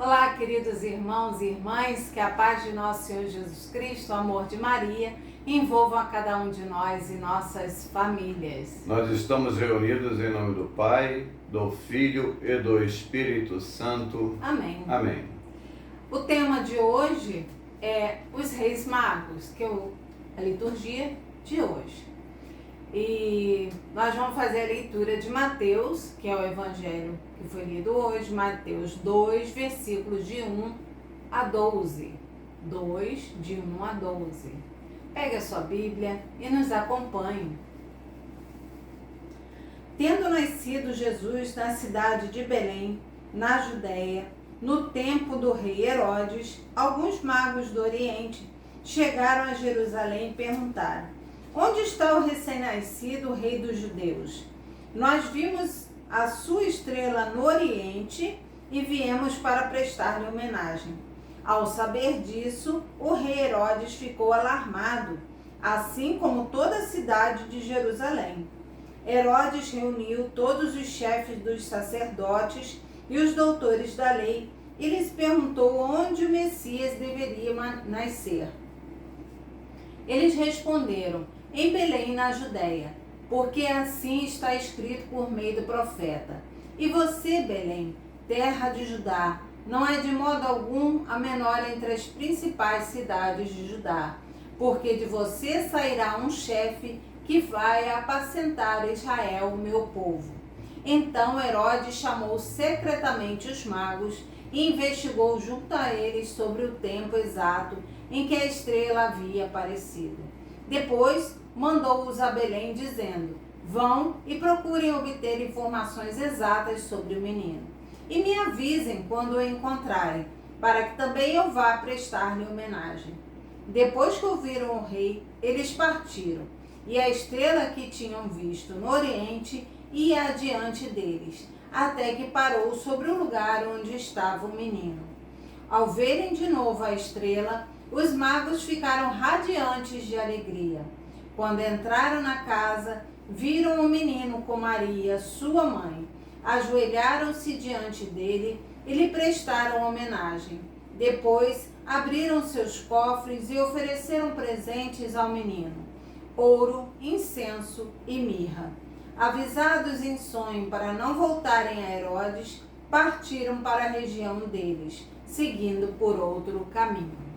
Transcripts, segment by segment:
Olá, queridos irmãos e irmãs, que a paz de nosso Senhor Jesus Cristo, o amor de Maria, envolvam a cada um de nós e nossas famílias. Nós estamos reunidos em nome do Pai, do Filho e do Espírito Santo. Amém. Amém. O tema de hoje é os Reis Magos, que é a liturgia de hoje. E nós vamos fazer a leitura de Mateus, que é o evangelho que foi lido hoje, Mateus 2, versículos de 1 a 12. 2, de 1 a 12. Pegue a sua Bíblia e nos acompanhe. Tendo nascido Jesus na cidade de Belém, na Judéia, no tempo do rei Herodes, alguns magos do Oriente chegaram a Jerusalém e perguntaram: onde está o recém-nascido rei dos judeus? Nós vimos a sua estrela no Oriente e viemos para prestar-lhe homenagem. Ao saber disso, o rei Herodes ficou alarmado, assim como toda a cidade de Jerusalém. Herodes reuniu todos os chefes dos sacerdotes e os doutores da lei e lhes perguntou onde o Messias deveria nascer. Eles responderam: em Belém, na Judéia, porque assim está escrito por meio do profeta. E você, Belém, terra de Judá, não é de modo algum a menor entre as principais cidades de Judá, porque de você sairá um chefe que vai apacentar Israel, meu povo. Então Herodes chamou secretamente os magos e investigou junto a eles sobre o tempo exato em que a estrela havia aparecido. Depois mandou-os a Belém, dizendo: vão e procurem obter informações exatas sobre o menino. E me avisem quando o encontrarem, para que também eu vá prestar-lhe homenagem. Depois que ouviram o rei, eles partiram, e a estrela que tinham visto no Oriente ia adiante deles, até que parou sobre o lugar onde estava o menino. Ao verem de novo a estrela, os magos ficaram radiantes de alegria. Quando entraram na casa, viram o menino com Maria, sua mãe. Ajoelharam-se diante dele e lhe prestaram homenagem. Depois, abriram seus cofres e ofereceram presentes ao menino: ouro, incenso e mirra. Avisados em sonho para não voltarem a Herodes, partiram para a região deles, seguindo por outro caminho.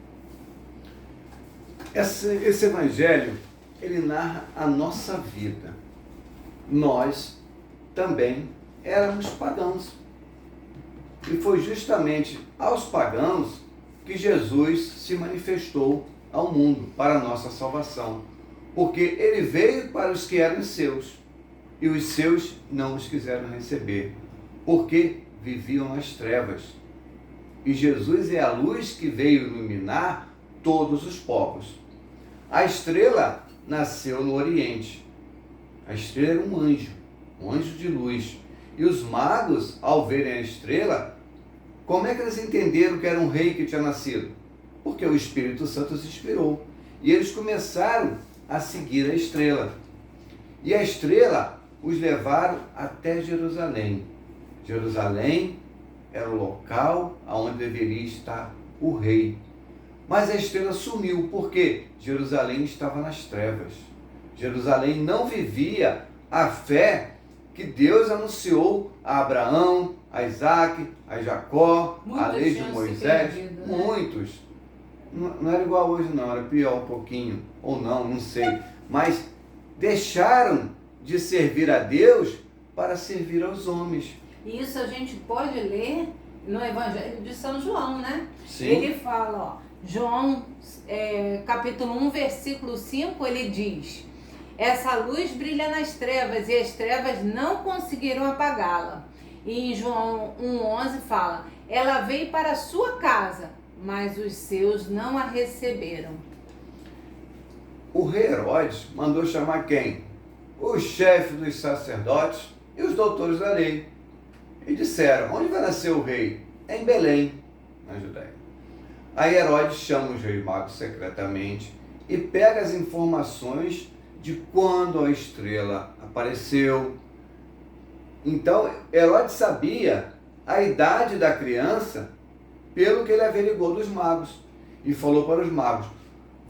Esse evangelho, ele narra a nossa vida. Nós também éramos pagãos. E foi justamente aos pagãos que Jesus se manifestou ao mundo para a nossa salvação. Porque ele veio para os que eram seus, e os seus não os quiseram receber, porque viviam nas trevas. E Jesus é a luz que veio iluminar todos os povos. A estrela nasceu no Oriente. A estrela era um anjo de luz. E os magos, ao verem a estrela, como é que eles entenderam que era um rei que tinha nascido? Porque o Espírito Santo os inspirou. E eles começaram a seguir a estrela. E a estrela os levaram até Jerusalém. Jerusalém era o local onde deveria estar o rei. Mas a estrela sumiu, porque Jerusalém estava nas trevas. Jerusalém não vivia a fé que Deus anunciou a Abraão, a Isaac, a Jacó, a lei de Moisés. Muitos. Não era igual hoje não, era pior um pouquinho, ou não sei. Mas deixaram de servir a Deus para servir aos homens. Isso a gente pode ler no Evangelho de São João, né? Sim. Ele fala, João, capítulo 1, versículo 5, ele diz: essa luz brilha nas trevas e as trevas não conseguiram apagá-la. E em João 1,11 fala: ela veio para a sua casa, mas os seus não a receberam. O rei Herodes mandou chamar quem? O chefe dos sacerdotes e os doutores da lei. E disseram: onde vai nascer o rei? Em Belém, na Judéia. Aí Herodes chama os reis magos secretamente e pega as informações de quando a estrela apareceu. Então Herodes sabia a idade da criança pelo que ele averigou dos magos. E falou para os magos: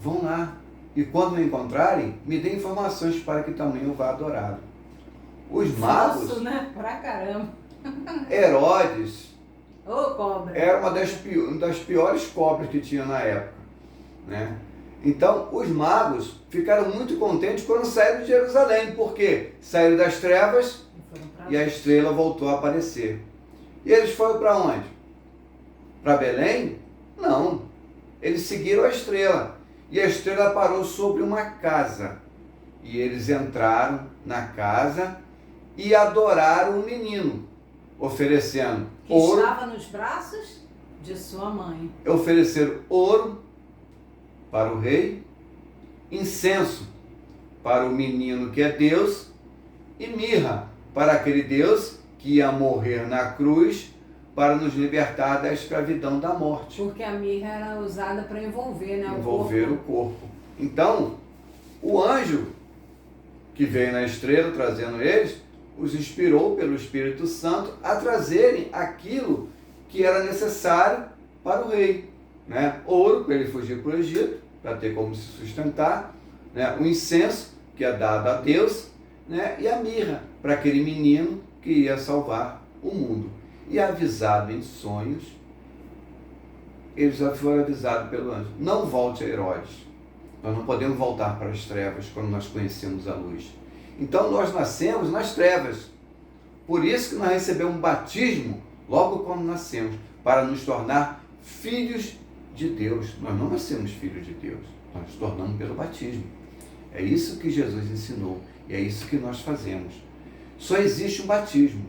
vão lá, e quando me encontrarem, me dêem informações para que também eu vá adorá-lo. Os magos... Isso, né? Pra caramba. Herodes Cobra. era uma das piores cobras que tinha na época, né? Então, os magos ficaram muito contentes quando saíram de Jerusalém, porque saíram das trevas e a estrela voltou a aparecer. E eles foram para onde? Para Belém? Não. Eles seguiram a estrela. E a estrela parou sobre uma casa. E eles entraram na casa e adoraram o menino, oferecendo que ouro. Estava nos braços de sua mãe. Ofereceram ouro para o rei, incenso para o menino que é Deus, e mirra para aquele Deus que ia morrer na cruz para nos libertar da escravidão da morte. Porque a mirra era usada para envolver, né? Envolver o corpo. Então, o anjo que veio na estrela trazendo eles, os inspirou pelo Espírito Santo a trazerem aquilo que era necessário para o rei, né? Ouro para ele fugir para o Egito, para ter como se sustentar, né? O incenso que é dado a Deus, né? E a mirra para aquele menino que ia salvar o mundo. E avisado em sonhos, eles já foram avisados pelo anjo: não volte a Herodes. Nós não podemos voltar para as trevas quando nós conhecemos a luz. Então nós nascemos nas trevas. Por isso que nós recebemos um batismo logo quando nascemos, para nos tornar filhos de Deus. Nós não nascemos filhos de Deus, nós nos tornamos pelo batismo. É isso que Jesus ensinou e é isso que nós fazemos. Só existe um batismo.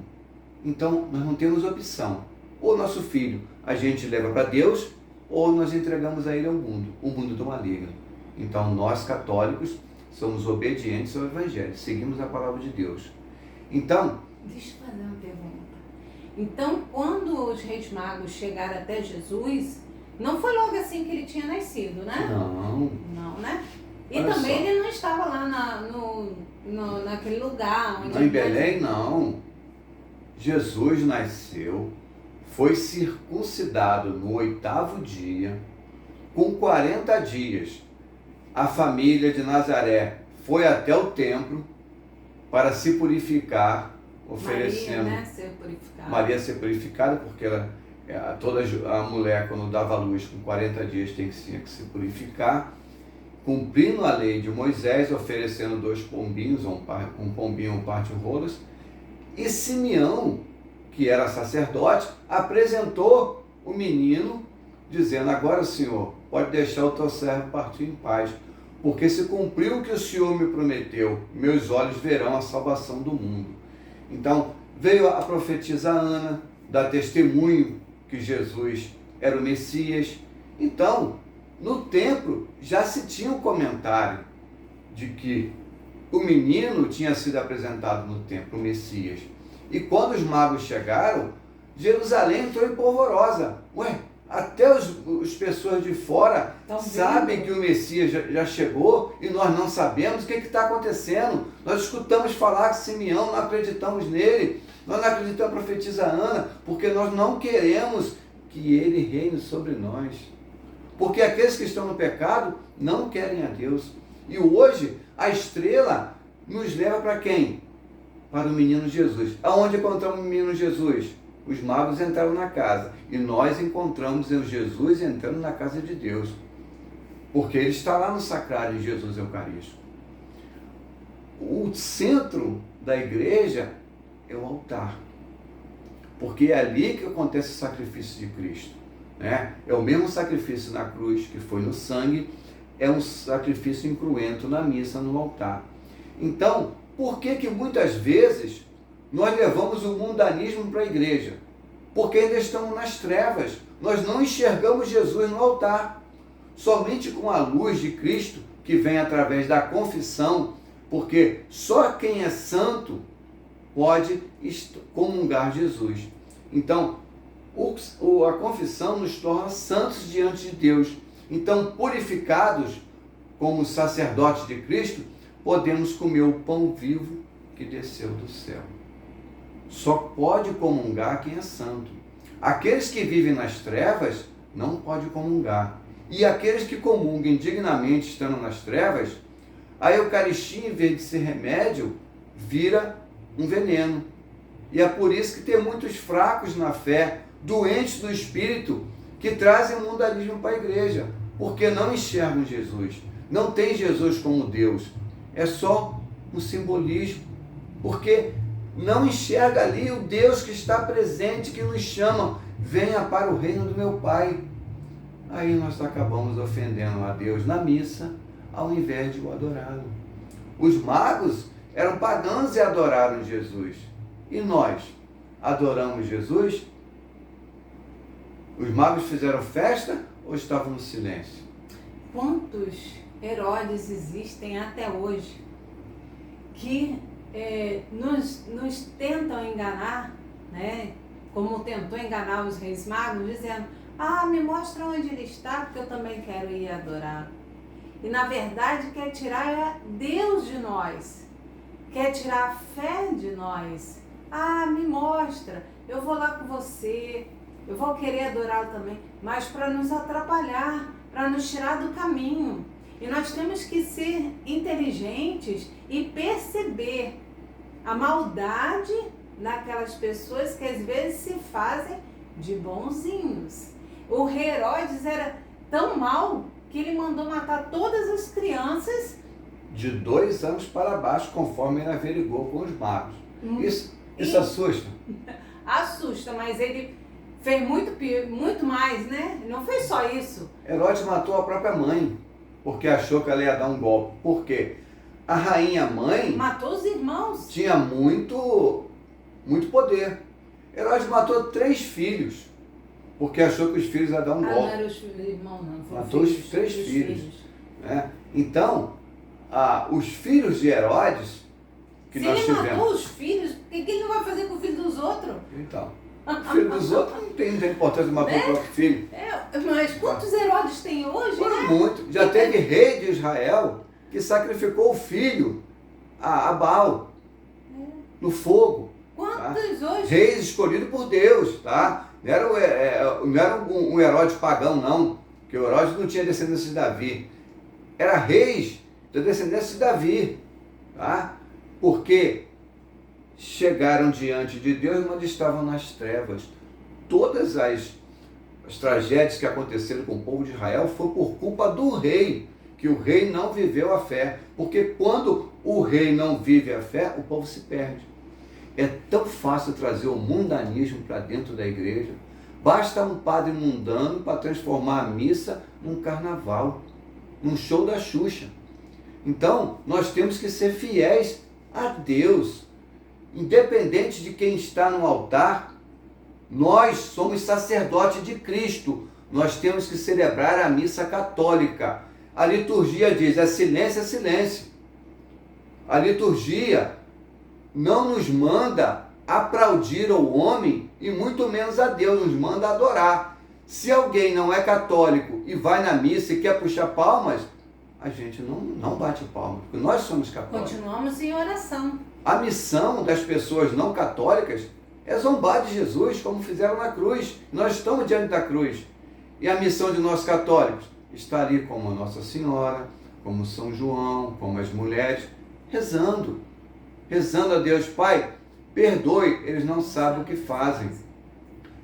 Então nós não temos opção. Ou nosso filho a gente leva para Deus, ou nós entregamos a ele ao mundo, o mundo do maligno. Então nós católicos somos obedientes ao Evangelho, seguimos a palavra de Deus. Então... Deixa eu fazer uma pergunta. Então, quando os reis magos chegaram até Jesus, não foi logo assim que ele tinha nascido, né? Não. Não, né? E Olha também só. ele não estava lá naquele lugar. Onde Em Belém, não. Jesus nasceu, foi circuncidado no 8º dia, com 40 dias. A família de Nazaré foi até o templo para se purificar, oferecendo... Maria, né, ser purificada. Maria ser purificada, porque toda a mulher, quando dava luz com 40 dias, tinha que se purificar, cumprindo a lei de Moisés, oferecendo 2 pombinhos, um pombinho ou um par de rolas. E Simeão, que era sacerdote, apresentou o menino, dizendo: agora, Senhor, pode deixar o teu servo partir em paz, porque se cumpriu o que o Senhor me prometeu, meus olhos verão a salvação do mundo. Então, veio a profetisa Ana, dar testemunho que Jesus era o Messias. Então, no templo já se tinha um comentário de que o menino tinha sido apresentado no templo, o Messias. E quando os magos chegaram, Jerusalém entrou em polvorosa. Ué, até as pessoas de fora sabem que o Messias já chegou e nós não sabemos o que está acontecendo. Nós escutamos falar que Simeão, não acreditamos nele, nós não acreditamos na profetisa Ana, porque nós não queremos que ele reine sobre nós. Porque aqueles que estão no pecado não querem a Deus. E hoje a estrela nos leva para quem? Para o menino Jesus. Aonde encontramos o menino Jesus? Os magos entraram na casa e nós encontramos o Jesus entrando na casa de Deus, porque ele está lá no sacrário de Jesus Eucarístico. O centro da igreja é o altar, porque é ali que acontece o sacrifício de Cristo, né? É o mesmo sacrifício na cruz que foi no sangue, é um sacrifício incruento na missa, no altar. Então, por que muitas vezes nós levamos o mundanismo para a igreja? Porque ainda estamos nas trevas. Nós não enxergamos Jesus no altar. Somente com a luz de Cristo, que vem através da confissão, porque só quem é santo pode comungar Jesus. Então, a confissão nos torna santos diante de Deus. Então, purificados como sacerdotes de Cristo, podemos comer o pão vivo que desceu do céu. Só pode comungar quem é santo. Aqueles que vivem nas trevas não podem comungar. E aqueles que comungam dignamente estando nas trevas, a Eucaristia, em vez de ser remédio, vira um veneno. E é por isso que tem muitos fracos na fé, doentes do espírito, que trazem o mundanismo para a igreja, porque não enxergam Jesus, não tem Jesus como Deus, é só um simbolismo, porque não enxerga ali o Deus que está presente, que nos chama, venha para o reino do meu Pai. Aí nós acabamos ofendendo a Deus na missa, ao invés de o adorá-lo. Os magos eram pagãos e adoraram Jesus. E nós adoramos Jesus? Os magos fizeram festa ou estavam no silêncio? Quantos Herodes existem até hoje que nos tentam enganar, né? Como tentou enganar os reis magos, dizendo: me mostra onde ele está, porque eu também quero ir adorar. E na verdade quer tirar Deus de nós, quer tirar a fé de nós. Me mostra, eu vou lá com você, eu vou querer adorá-lo também, mas para nos atrapalhar, para nos tirar do caminho. E nós temos que ser inteligentes e perceber a maldade naquelas pessoas que às vezes se fazem de bonzinhos. O rei Herodes era tão mau que ele mandou matar todas as crianças de 2 anos para baixo, conforme ele averigou com os magos. Isso assusta? Assusta, mas ele fez muito mais, né? Não fez só isso. Herodes matou a própria mãe, porque achou que ela ia dar um golpe. Por quê? A rainha mãe matou os irmãos. Tinha muito poder. Herodes matou 3 filhos, porque achou que os filhos iam dar um golpe. Não eram os irmãos, não. Matou os 3 filhos. Né? Então, os filhos de Herodes, que se nós ele tivemos... matou os filhos, o que ele não vai fazer com o filho dos outros? Então, o filho dos outros não tem importância de matar o próprio filho. Mas quantos Herodes tem hoje, né? Muito. Já teve rei de Israel que sacrificou o filho a Baal no fogo. Quantos hoje? Reis escolhidos por Deus, tá? Não era um Herodes pagão, não, porque o Herodes não tinha descendência de Davi. Era reis da descendência de Davi, tá? Porque chegaram diante de Deus, mas estavam nas trevas. Todas as tragédias que aconteceram com o povo de Israel foi por culpa do rei, que o rei não viveu a fé. Porque quando o rei não vive a fé, o povo se perde. É tão fácil trazer o mundanismo para dentro da igreja. Basta um padre mundano para transformar a missa num carnaval, num show da Xuxa. Então, nós temos que ser fiéis a Deus. Independente de quem está no altar, nós somos sacerdotes de Cristo. Nós temos que celebrar a missa católica. A liturgia diz: é silêncio, é silêncio. A liturgia não nos manda aplaudir ao homem e muito menos a Deus, nos manda adorar. Se alguém não é católico e vai na missa e quer puxar palmas, a gente não bate palmas, porque nós somos católicos. Continuamos em oração. A missão das pessoas não católicas é zombar de Jesus, como fizeram na cruz. Nós estamos diante da cruz. E a missão de nós católicos está ali como a Nossa Senhora, como São João, como as mulheres, rezando a Deus: Pai, perdoe, eles não sabem o que fazem.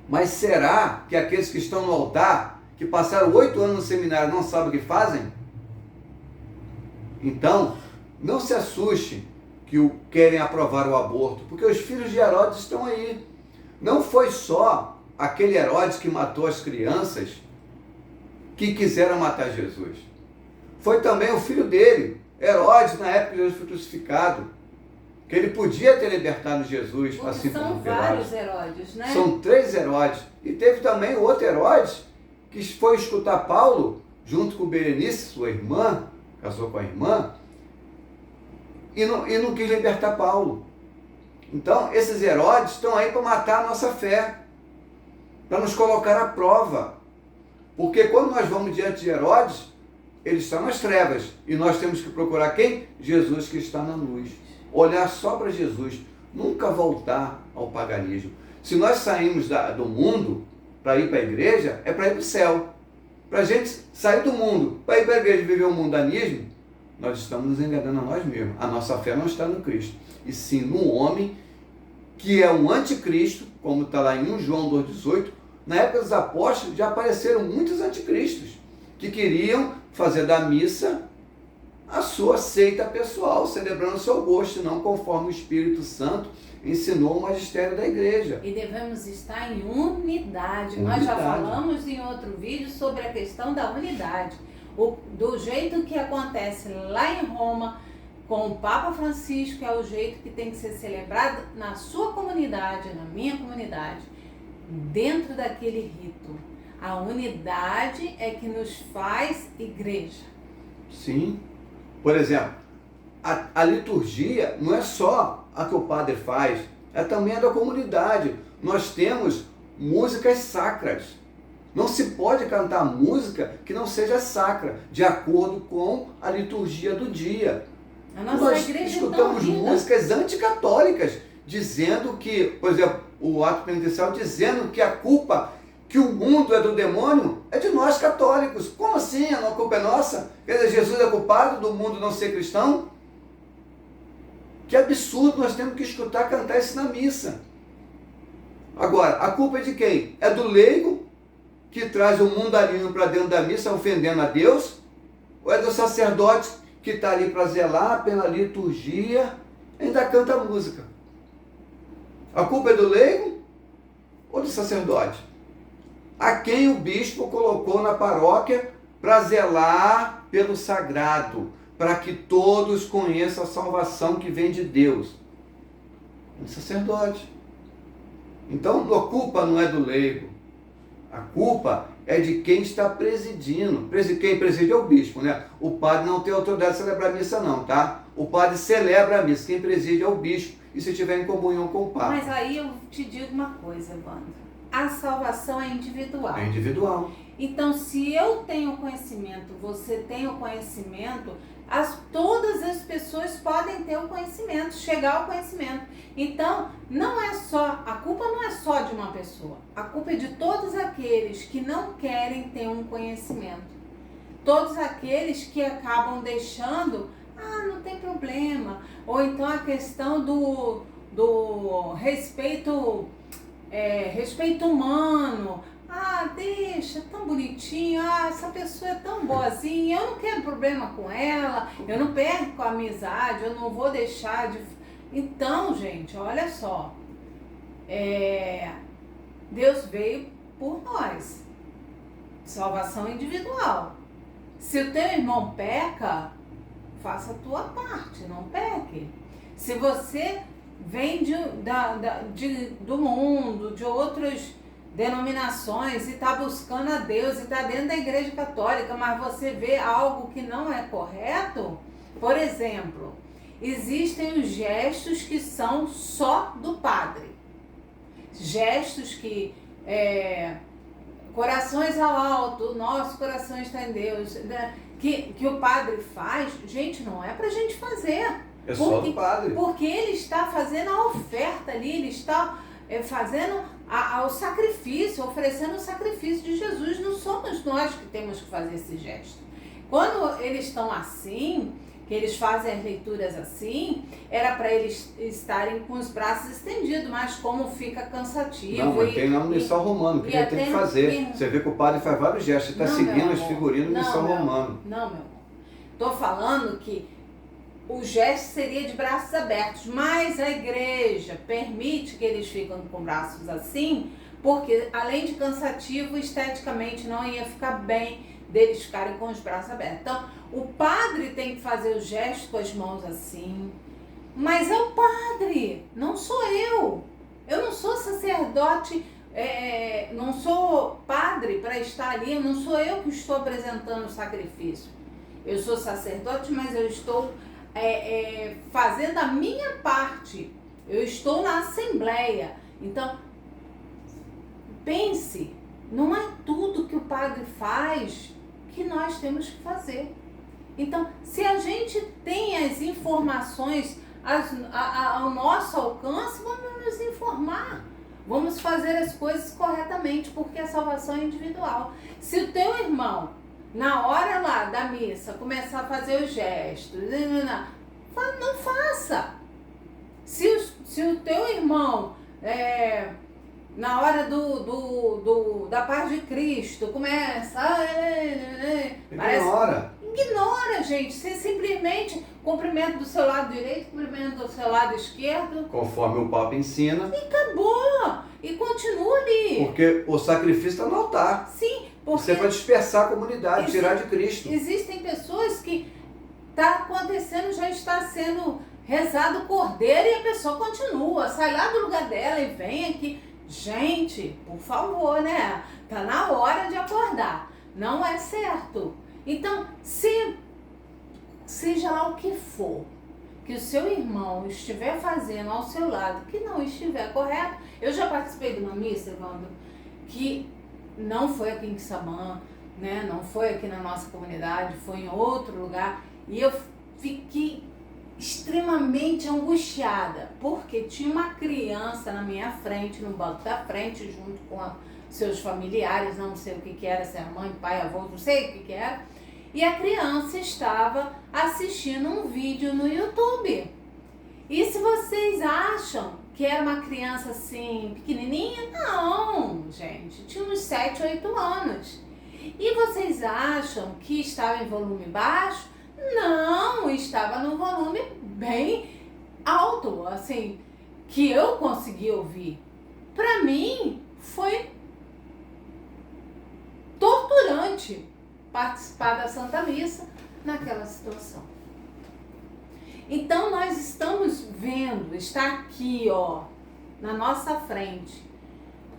Mas será que aqueles que estão no altar, que passaram 8 anos no seminário, não sabem o que fazem? Então, não se assuste que querem aprovar o aborto, porque os filhos de Herodes estão aí. Não foi só aquele Herodes que matou as crianças que quiseram matar Jesus. Foi também o filho dele, Herodes, na época que Jesus foi crucificado, que ele podia ter libertado Jesus, porque assim como são vários Herodes, né? São 3 Herodes. E teve também o outro Herodes, que foi escutar Paulo, junto com Berenice, sua irmã, casou com a irmã, e não quis libertar Paulo. Então, esses Herodes estão aí para matar a nossa fé, para nos colocar à prova. Porque quando nós vamos diante de Herodes, ele está nas trevas, e nós temos que procurar quem? Jesus, que está na luz. Olhar só para Jesus, nunca voltar ao paganismo. Se nós sairmos do mundo, para ir para a igreja é para ir para o céu. Para a gente sair do mundo, para ir para a igreja e viver um mundanismo, nós estamos nos enganando a nós mesmos. A nossa fé não está no Cristo, e sim no homem que é um anticristo, como está lá em 1 João 2,18. Na época dos apóstolos já apareceram muitos anticristos que queriam fazer da missa a sua seita pessoal, celebrando o seu gosto, não conforme o Espírito Santo ensinou o magistério da igreja. E devemos estar em unidade. Nós já falamos em outro vídeo sobre a questão da unidade. Do jeito que acontece lá em Roma, com o Papa Francisco, é o jeito que tem que ser celebrado na sua comunidade, na minha comunidade, dentro daquele rito. A unidade é que nos faz igreja. Sim. Por exemplo, a liturgia não é só a que o padre faz, é também a da comunidade. Nós temos músicas sacras. Não se pode cantar música que não seja sacra, de acordo com a liturgia do dia. Nós escutamos músicas anticatólicas, dizendo que, por exemplo, o ato penitencial dizendo que a culpa, que o mundo é do demônio, é de nós católicos. Como assim? A culpa é nossa? Quer dizer, Jesus é culpado do mundo não ser cristão? Que absurdo, nós temos que escutar cantar isso na missa. Agora, a culpa é de quem? É do leigo, que traz o mundanismo para dentro da missa, ofendendo a Deus? Ou é do sacerdote, que está ali para zelar pela liturgia, ainda canta música? A culpa é do leigo ou do sacerdote? A quem o bispo colocou na paróquia para zelar pelo sagrado, para que todos conheçam a salvação que vem de Deus? O sacerdote. Então, a culpa não é do leigo. A culpa é de quem está presidindo. Quem preside é o bispo, né? O padre não tem autoridade de celebrar a missa não, tá? O padre celebra a missa. Quem preside é o bispo. E se estiver em comunhão com o Papa. Mas aí eu te digo uma coisa, Evandro. A salvação é individual. É individual. Então, se eu tenho conhecimento, você tem o conhecimento, todas as pessoas podem ter o conhecimento, chegar ao conhecimento. Então, a culpa não é só de uma pessoa. A culpa é de todos aqueles que não querem ter um conhecimento. Todos aqueles que acabam deixando, não tem problema. Ou então a questão do respeito humano. Deixa, tão bonitinho, essa pessoa é tão boazinha, eu não quero problema com ela, eu não perco a amizade, eu não vou deixar de... Então, gente, olha só, Deus veio por nós, salvação individual. Se o teu irmão peca, faça a tua parte, não peque. Se você vem do mundo, de outros denominações e está buscando a Deus e está dentro da igreja católica, mas você vê algo que não é correto, por exemplo, existem os gestos que são só do padre, gestos que corações ao alto, nosso coração está em Deus, né? que o padre faz, gente, não é pra gente fazer. É só do padre. Porque ele está fazendo a oferta ali, ele está fazendo ao sacrifício, oferecendo o sacrifício de Jesus. Não somos nós que temos que fazer esse gesto. Quando eles estão assim, que eles fazem as leituras assim, era para eles estarem com os braços estendidos, mas como fica cansativo. Não, mas tem lá no missal romano, que ele tem que fazer. Você vê que o padre faz vários gestos, ele está seguindo as figurinas do missal romano. Não, meu amor. Estou falando que o gesto seria de braços abertos, mas a igreja permite que eles fiquem com braços assim, porque além de cansativo, esteticamente não ia ficar bem deles ficarem com os braços abertos. Então, o padre tem que fazer o gesto com as mãos assim, mas é o padre, não sou eu. Eu não sou sacerdote, não sou padre para estar ali, não sou eu que estou apresentando o sacrifício. Eu sou sacerdote, mas eu estou fazendo a minha parte. Eu estou na assembleia. Então, pense, não é tudo que o padre faz que nós temos que fazer. Então, se a gente tem as informações ao nosso alcance, vamos nos informar. Vamos fazer as coisas corretamente, porque a salvação é individual. Se o teu irmão, na hora lá da missa, começar a fazer os gestos, não faça. Se o teu irmão, na hora da paz de Cristo, começa... Ignora, gente. Você simplesmente cumprimenta do seu lado direito, cumprimenta do seu lado esquerdo. Conforme o Papa ensina. E acabou. E continua ali. Porque o sacrifício está no altar. Sim. Porque você vai dispersar a comunidade, tirar de Cristo. Existem pessoas que está acontecendo, já está sendo rezado o cordeiro e a pessoa continua. Sai lá do lugar dela e vem aqui. Gente, por favor, né? Tá na hora de acordar. Não é certo. Então, seja lá o que for que o seu irmão estiver fazendo ao seu lado, que não estiver correto. Eu já participei de uma missa, Evandro, que não foi aqui em Quissamã, né? Não foi aqui na nossa comunidade, foi em outro lugar. E eu fiquei extremamente angustiada, porque tinha uma criança na minha frente, no banco da frente, junto com seus familiares, não sei o que era, se era mãe, pai, avô, não sei o que era. E a criança estava assistindo um vídeo no YouTube. E se vocês acham que era uma criança assim, pequenininha, não, gente, tinha uns 7, 8 anos. E vocês acham que estava em volume baixo? Não, estava no volume bem alto, assim, que eu consegui ouvir. Para mim, foi torturante participar da Santa Missa naquela situação. Então, nós estamos vendo, está aqui, ó, na nossa frente,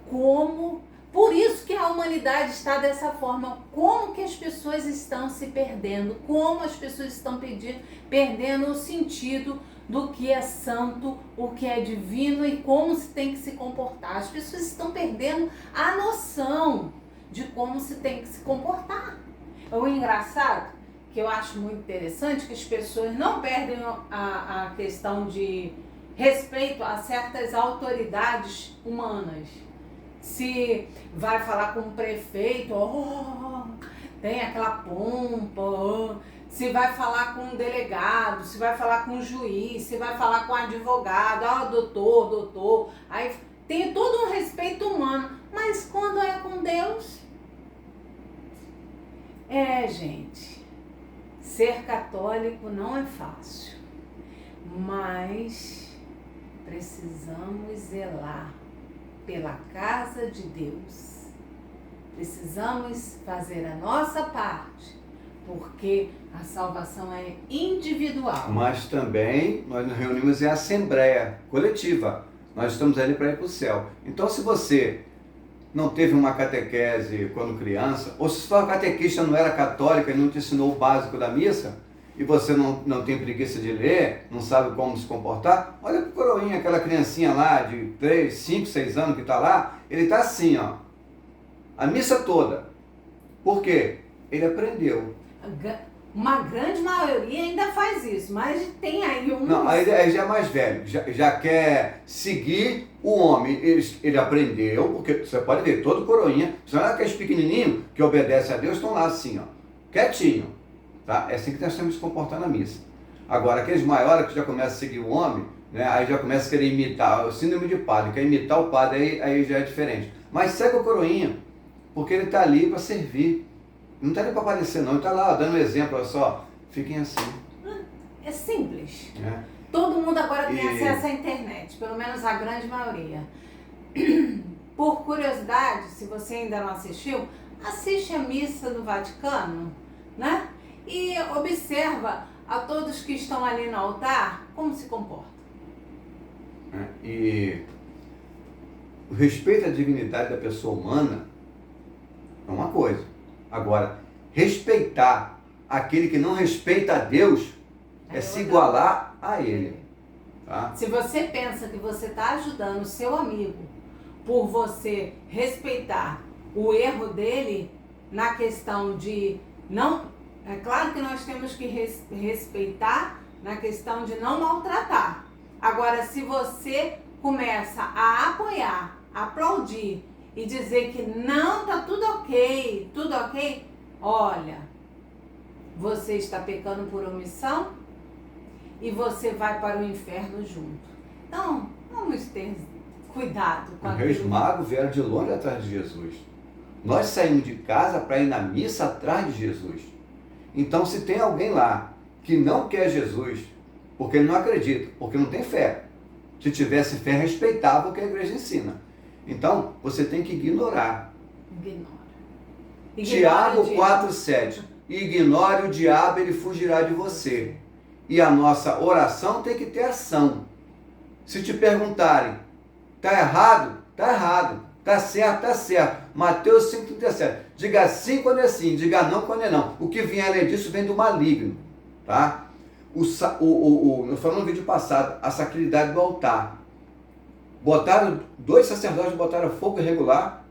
como... Por isso que a humanidade está dessa forma, como que as pessoas estão se perdendo, como as pessoas estão perdendo o sentido do que é santo, o que é divino e como se tem que se comportar. As pessoas estão perdendo a noção de como se tem que se comportar. O engraçado, que eu acho muito interessante, que as pessoas não perdem a questão de respeito a certas autoridades humanas. Se vai falar com o prefeito, tem aquela pompa, se vai falar com um delegado, se vai falar com um juiz, se vai falar com um advogado, doutor, aí tem todo um respeito humano, mas quando é com Deus, gente, ser católico não é fácil, mas precisamos zelar pela casa de Deus. Precisamos fazer a nossa parte, porque a salvação é individual. Mas também nós nos reunimos em assembleia coletiva. Nós estamos ali para ir para o céu. Então, se você não teve uma catequese quando criança, ou se sua catequista não era católica e não te ensinou o básico da missa, e você não tem preguiça de ler, não sabe como se comportar, olha pro coroinha, aquela criancinha lá de 3, 5, 6 anos que está lá, ele está assim, ó, a missa toda. Por quê? Ele aprendeu. Uma grande maioria ainda faz isso, mas tem aí um... Não, aí já é mais velho, já quer seguir o homem. Ele aprendeu, porque você pode ver, todo coroinha, são aqueles pequenininhos que obedecem a Deus, estão lá assim, ó, quietinho. Tá? É assim que nós temos que se comportar na missa. Agora, aqueles maiores que já começam a seguir o homem, né, aí já começa a querer imitar, o síndrome de padre, quer imitar o padre, aí já é diferente. Mas segue o coroinha, porque ele está ali para servir. Não está ali para aparecer não, ele está lá dando um exemplo, olha só, fiquem assim. É simples. Todo mundo agora tem acesso à internet, pelo menos a grande maioria. Por curiosidade, se você ainda não assistiu, assiste a missa do Vaticano, né? E observa a todos que estão ali no altar como se comportam. E o respeito à dignidade da pessoa humana é uma coisa. Agora, respeitar aquele que não respeita a Deus é se igualar a ele. Tá? Se você pensa que você está ajudando o seu amigo por você respeitar o erro dele na questão de não... É claro que nós temos que respeitar na questão de não maltratar. Agora, se você começa a apoiar aplaudir e dizer que não, tá tudo ok, olha, você está pecando por omissão e você vai para o inferno junto. Então, vamos ter cuidado com Os reis magos vieram de longe atrás de Jesus. Nós saímos de casa para ir na missa atrás de Jesus. Então, se tem alguém lá que não quer Jesus, porque ele não acredita, porque não tem fé, se tivesse fé, respeitava o que a igreja ensina. Então, você tem que ignorar. Tiago 4,7. Ignore o diabo, ele fugirá de você. E a nossa oração tem que ter ação. Se te perguntarem, está errado? Está errado. Está certo? Está certo. Mateus 5,37. Diga sim quando é sim, diga não quando é não. O que vier além disso vem do maligno. Tá? Nós falamos no vídeo passado, a sacralidade do altar. Dois sacerdotes botaram fogo irregular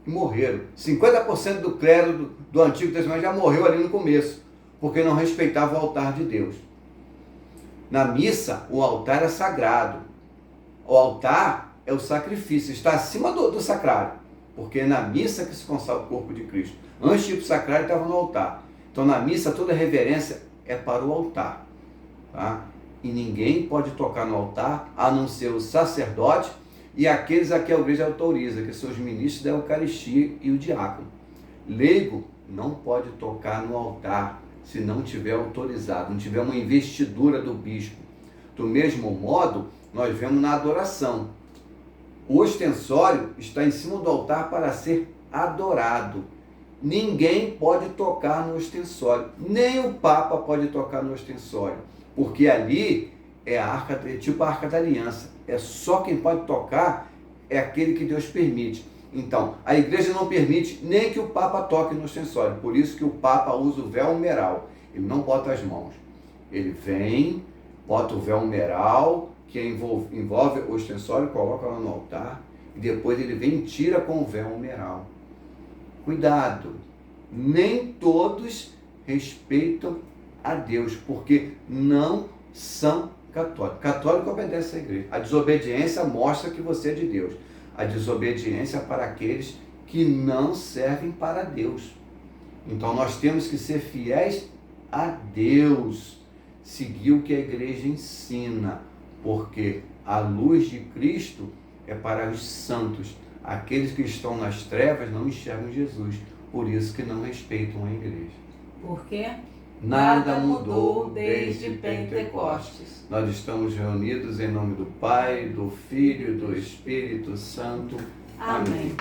e morreram. 50% do clero do Antigo Testamento já morreu ali no começo, porque não respeitava o altar de Deus. Na missa, o altar é sagrado. O altar é o sacrifício, está acima do sacrário, porque é na missa que se consagra o corpo de Cristo. Antes de ir para o sacrário, estava no altar. Então, na missa, toda reverência é para o altar. Tá? E ninguém pode tocar no altar, a não ser o sacerdote e aqueles a que a igreja autoriza, que são os ministros da Eucaristia e o diácono. Leigo não pode tocar no altar se não tiver autorizado, não tiver uma investidura do bispo. Do mesmo modo, nós vemos na adoração. O ostensório está em cima do altar para ser adorado. Ninguém pode tocar no ostensório, nem o Papa pode tocar no ostensório, porque ali é tipo a Arca da Aliança. É só quem pode tocar é aquele que Deus permite. Então, a igreja não permite nem que o Papa toque no ostensório. Por isso que o Papa usa o véu umeral. Ele não bota as mãos. Ele vem, bota o véu umeral, que envolve o ostensório, coloca lá no altar, e depois ele vem e tira com o véu umeral. Cuidado, nem todos respeitam a Deus, porque não são católicos. Católico obedece à igreja. A desobediência mostra que você é de Deus. A desobediência é para aqueles que não servem para Deus. Então nós temos que ser fiéis a Deus, seguir o que a igreja ensina, porque a luz de Cristo é para os santos. Aqueles que estão nas trevas não enxergam Jesus, por isso que não respeitam a igreja. Por quê? Nada mudou desde Pentecostes. Nós estamos reunidos em nome do Pai, do Filho e do Espírito Santo. Amém.